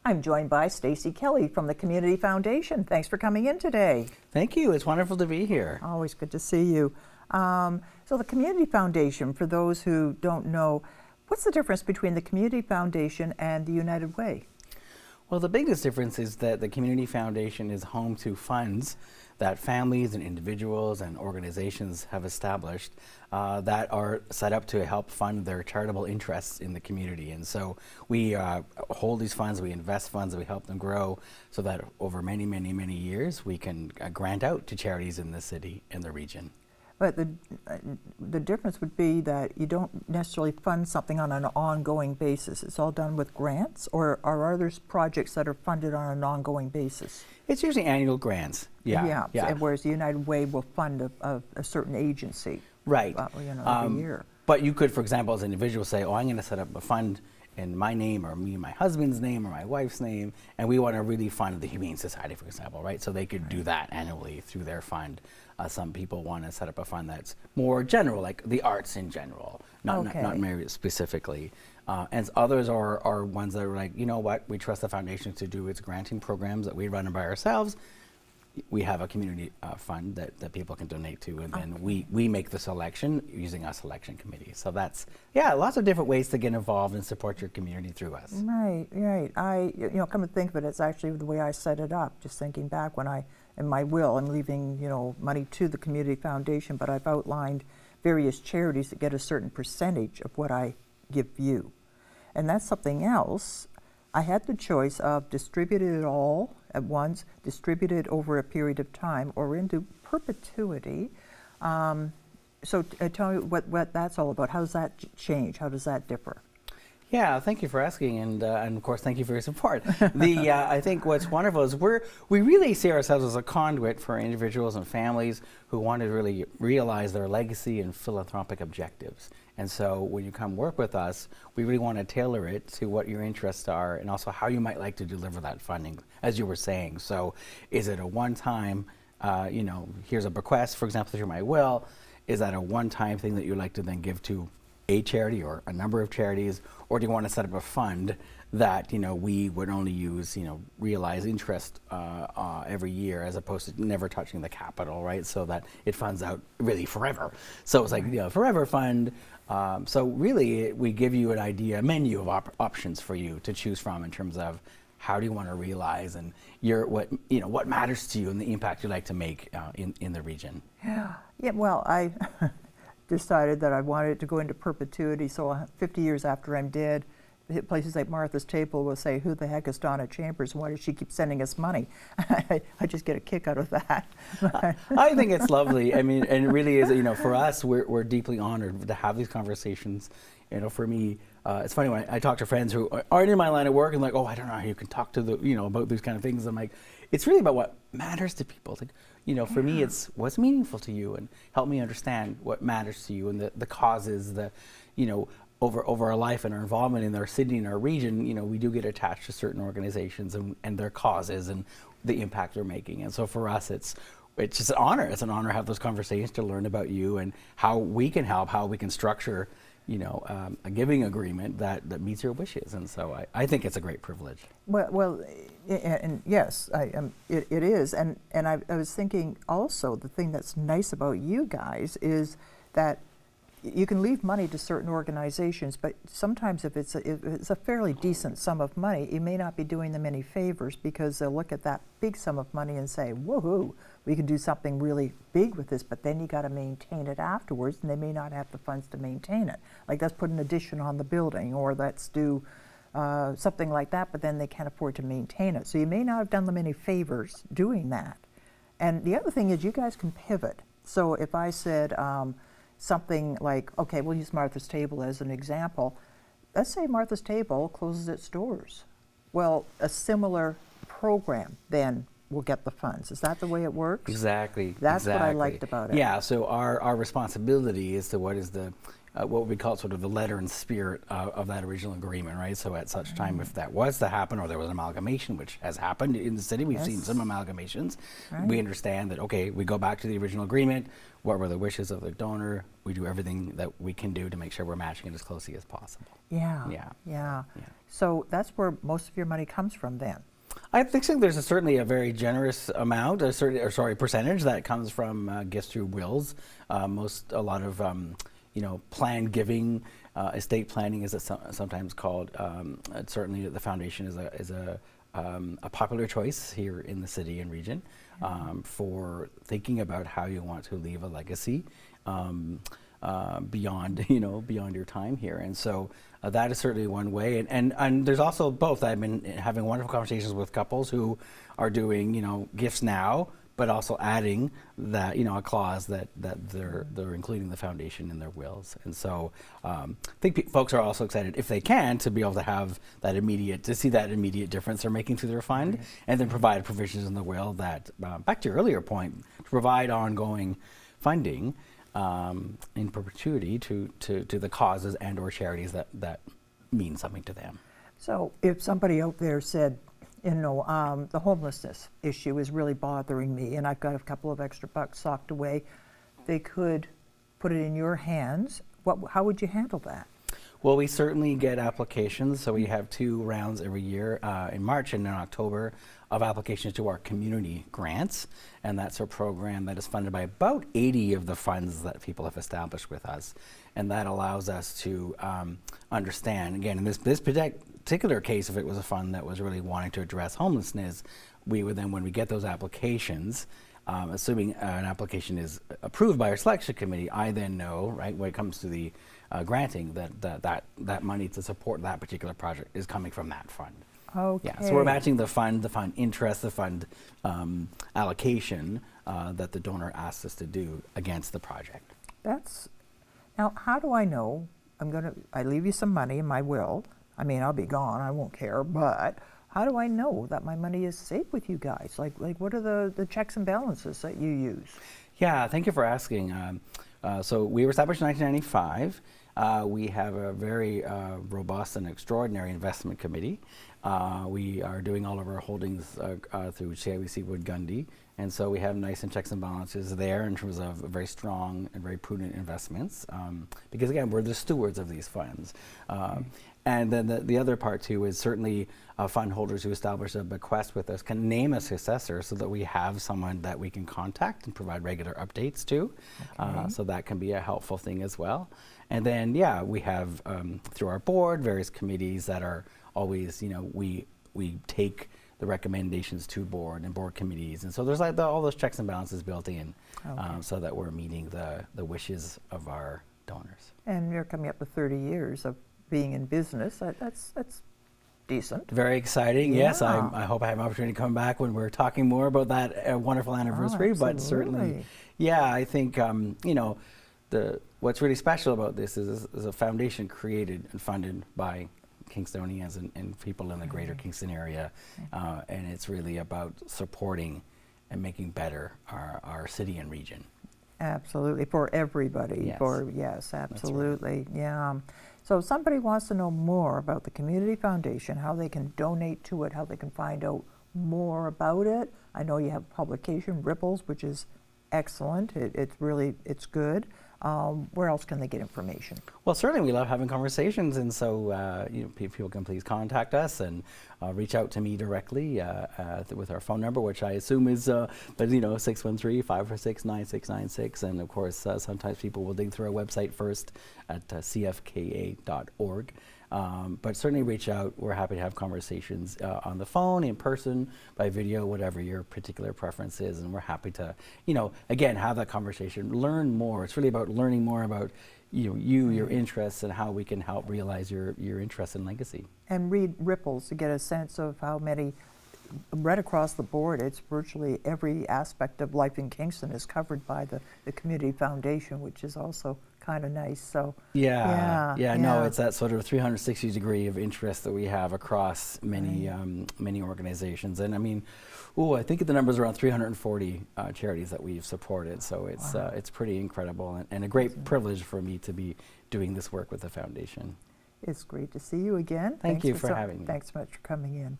I'm joined by Stacy Kelly from the Community Foundation. Thanks for coming in today. Thank you. It's wonderful to be here. Always good to see you. So the Community Foundation, for those who don't know, what's the difference between the Community Foundation and the United Way? Well, the biggest difference is that the Community Foundation is home to funds that families and individuals and organizations have established that are set up to help fund their charitable interests in the community. And so we hold these funds, we invest funds, we help them grow so that over many, many, many years we can grant out to charities in the city and the region. But the difference would be that you don't necessarily fund something on an ongoing basis. It's all done with grants, or are there projects that are funded on an ongoing basis? It's usually annual grants. Yeah. So, whereas the United Way will fund a certain agency. Right. Every year. But you could, for example, as an individual say, oh, I'm going to set up a fund in my name or me and my husband's name or my wife's name, and we want to really fund the Humane Society, for example, right? So they could do that annually through their fund. Some people want to set up a fund that's more general, like the arts in general, not married specifically. And others are ones that are like, you know what, we trust the foundation to do its granting programs that we run by ourselves. We have a community fund that people can donate to, and then we make the selection using our selection committee. So that's, lots of different ways to get involved and support your community through us. Right. Come to think of it, it's actually the way I set it up, just thinking back when in my will, I'm leaving, money to the Community Foundation, but I've outlined various charities that get a certain percentage of what I give you. And that's something else. I had the choice of distribute it all at once, distribute it over a period of time, or into perpetuity. So tell me what that's all about. How does that change? How does that differ? Yeah, thank you for asking, and of course, thank you for your support. I think what's wonderful is we really see ourselves as a conduit for individuals and families who want to really realize their legacy and philanthropic objectives. And so when you come work with us, we really want to tailor it to what your interests are and also how you might like to deliver that funding, as you were saying. So is it a one-time, here's a bequest, for example, through my will? Is that a one-time thing that you'd like to then give to a charity or a number of charities, or do you want to set up a fund that we would only use realize interest every year as opposed to never touching the capital, right? So that it funds out really forever. So it's like forever fund. So really, we give you a menu of options for you to choose from in terms of how do you want to realize and what matters to you and the impact you'd like to make in the region. Yeah. Well, I decided that I wanted it to go into perpetuity, so 50 years after I'm dead, places like Martha's Table will say, who the heck is Donna Chambers and why does she keep sending us money? I just get a kick out of that. I think it's lovely. I mean, and it really is, for us, we're deeply honored to have these conversations. For me, it's funny when I talk to friends who aren't in my line of work and like, oh, I don't know how you can talk to about these kind of things. I'm like, it's really about what matters to people. It's like, for me, it's what's meaningful to you and help me understand what matters to you and the causes, over our life and our involvement in our city and our region, we do get attached to certain organizations and their causes and the impact they're making. And so for us, it's just an honor. It's an honor to have those conversations, to learn about you and how we can help, how we can structure a giving agreement that meets your wishes. And so I think it's a great privilege. Well, and yes, it is. And I was thinking also the thing that's nice about you guys is that you can leave money to certain organizations, but sometimes if it's a fairly decent sum of money, you may not be doing them any favors because they'll look at that big sum of money and say, woohoo, we can do something really big with this, but then you got to maintain it afterwards, and they may not have the funds to maintain it. Like let's put an addition on the building, or let's do something like that, but then they can't afford to maintain it. So you may not have done them any favors doing that. And the other thing is you guys can pivot. So if I said, something like, okay, we'll use Martha's Table as an example. Let's say Martha's Table closes its doors. Well, a similar program then will get the funds. Is that the way it works? Exactly. That's what I liked about it. Yeah, so our responsibility is to what is what we call sort of the letter and spirit of that original agreement, right? So at such time, if that was to happen, or there was an amalgamation, which has happened in the city, we've seen some amalgamations. We understand that, okay, we go back to the original agreement. What were the wishes of the donor? We do everything that we can do to make sure we're matching it as closely as possible. Yeah. So that's where most of your money comes from then. I think so. There's certainly a very generous amount, percentage that comes from gifts through wills. A lot of planned giving, estate planning, as it's sometimes called. Certainly, the foundation is a popular choice here in the city and region for thinking about how you want to leave a legacy beyond your time here. And so that is certainly one way. And there's also both. I've been having wonderful conversations with couples who are doing gifts now, but also adding that a clause that they're including the foundation in their wills. And so I think folks are also excited, if they can, to be able to have that to see that immediate difference they're making through their fund, and then provide provisions in the will that, back to your earlier point, to provide ongoing funding in perpetuity to the causes and or charities that mean something to them. So if somebody out there said, the homelessness issue is really bothering me, and I've got a couple of extra bucks socked away, they could put it in your hands. How would you handle that? Well, we certainly get applications. So we have 2 rounds every year, in March and in October, of applications to our community grants. And that's a program that is funded by about 80 of the funds that people have established with us. And that allows us to understand, again, in this particular case, if it was a fund that was really wanting to address homelessness, we would then, when we get those applications, assuming an application is approved by our selection committee, I then know, right, when it comes to the granting, that money to support that particular project is coming from that fund. Okay. Yeah, so we're matching the fund interest, the fund allocation that the donor asks us to do against the project. Now, how do I know? I leave you some money in my will. I mean, I'll be gone, I won't care, but how do I know that my money is safe with you guys? Like what are the checks and balances that you use? Yeah, thank you for asking. So we were established in 1995. We have a very robust and extraordinary investment committee. We are doing all of our holdings through CIBC Wood Gundy, and so we have nice and checks and balances there in terms of very strong and very prudent investments, because again, we're the stewards of these funds. And then the other part too is certainly fund holders who establish a bequest with us can name a successor so that we have someone that we can contact and provide regular updates to. So that can be a helpful thing as well. And then, we have through our board, various committees that are always, we take the recommendations to board and board committees. And so there's like all those checks and balances built in so that we're meeting the wishes of our donors. And you're coming up to 30 years of being in business. That's decent. Very exciting. Yes, I hope I have an opportunity to come back when we're talking more about that wonderful anniversary. But certainly, I think what's really special about this is a foundation created and funded by Kingstonians and people in the greater Kingston area, and it's really about supporting and making better our city and region. Absolutely, for everybody. Yes. Absolutely. Right. So if somebody wants to know more about the Community Foundation, how they can donate to it, how they can find out more about it. I know you have a publication, Ripples, which is excellent. It's good. Where else can they get information? Well, certainly we love having conversations, and so people can please contact us and reach out to me directly with our phone number, which I assume is 613-546-9696, and of course sometimes people will dig through our website first at CFKA.org. But certainly reach out. We're happy to have conversations on the phone, in person, by video, whatever your particular preference is. And we're happy to, again, have that conversation, learn more. It's really about learning more about your interests, and how we can help realize your interest and legacy. And read Ripples to get a sense of how many, right across the board, it's virtually every aspect of life in Kingston is covered by the Community Foundation, which is also kind of nice. So No, it's that sort of 360 degree of interest that we have across many many organizations. And I mean, I think the number's around 340 charities that we've supported. So it's pretty incredible and a great privilege for me to be doing this work with the foundation. It's great to see you again. Thank you for having me. Thanks so much for coming in.